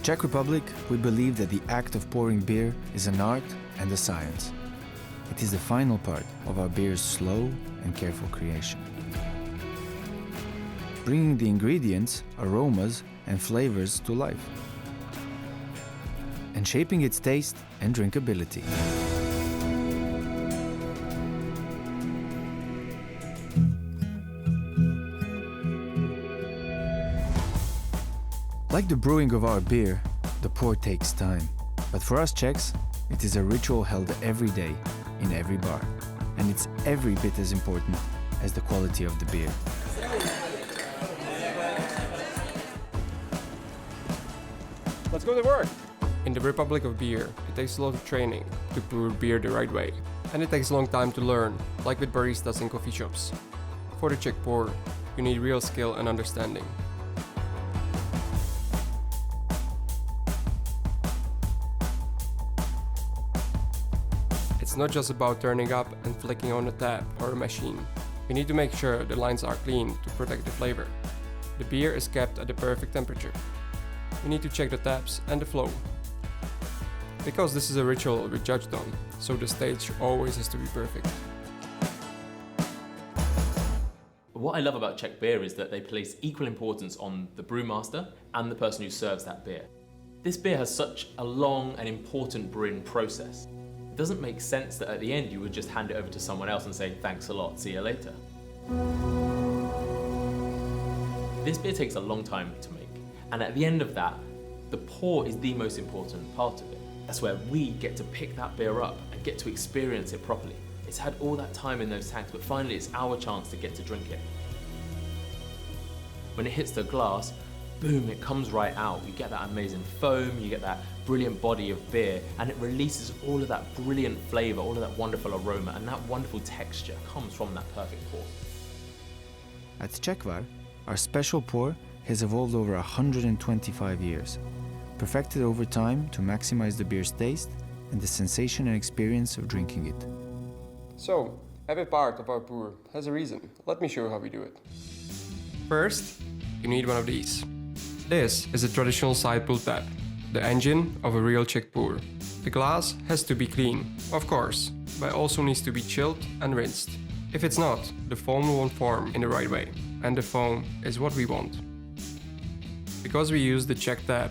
Czech Republic, we believe that the act of pouring beer is an art and a science. It is the final part of our beer's slow and careful creation. Bringing the ingredients, aromas, and flavors to life, and shaping its taste and drinkability. Like the brewing of our beer, the pour takes time. But for us Czechs, it is a ritual held every day, in every bar. And it's every bit as important as the quality of the beer. Let's go to work! In the Republic of Beer, it takes a lot of training to brew beer the right way. And it takes a long time to learn, like with baristas in coffee shops. For the Czech pour, you need real skill and understanding. It's not just about turning up and flicking on a tap or a machine. You need to make sure the lines are clean to protect the flavor. The beer is kept at the perfect temperature. You need to check the taps and the flow. Because this is a ritual we judged on, so the stage always has to be perfect. What I love about Czech beer is that they place equal importance on the brewmaster and the person who serves that beer. This beer has such a long and important brewing process. It doesn't make sense that at the end you would just hand it over to someone else and say, thanks a lot, see you later. This beer takes a long time to make, and at the end of that, the pour is the most important part of it. That's where we get to pick that beer up and get to experience it properly. It's had all that time in those tanks, but finally it's our chance to get to drink it. When it hits the glass, boom, it comes right out. You get that amazing foam, you get that brilliant body of beer, and it releases all of that brilliant flavor, all of that wonderful aroma, and that wonderful texture comes from that perfect pour. At Czechvar, our special pour has evolved over 125 years, perfected over time to maximize the beer's taste and the sensation and experience of drinking it. So, every part of our pour has a reason. Let me show you how we do it. First, you need one of these. This is a traditional side pull tap, the engine of a real Czech pour. The glass has to be clean, of course, but also needs to be chilled and rinsed. If it's not, the foam won't form in the right way, and the foam is what we want. Because we use the Czech tap,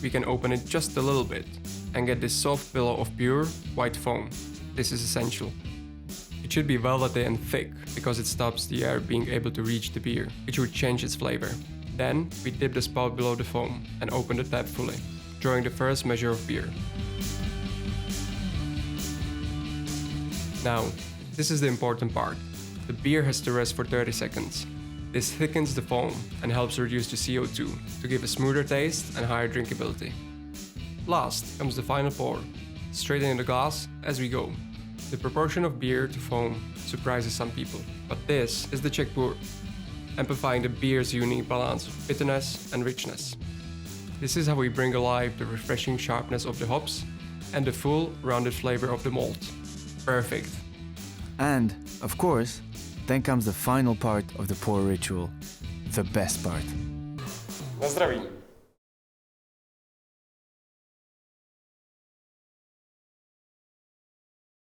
we can open it just a little bit and get this soft pillow of pure white foam. This is essential. It should be velvety and thick because it stops the air being able to reach the beer, which would change its flavor. Then we dip the spout below the foam and open the tap fully, drawing the first measure of beer. Now, this is the important part. The beer has to rest for 30 seconds. This thickens the foam and helps reduce the CO2 to give a smoother taste and higher drinkability. Last comes the final pour, straight in the glass as we go. The proportion of beer to foam surprises some people, but this is the Czech pour, amplifying the beer's unique balance of bitterness and richness. This is how we bring alive the refreshing sharpness of the hops and the full, rounded flavor of the malt. Perfect. And, of course, then comes the final part of the pour ritual, the best part. Na zdraví.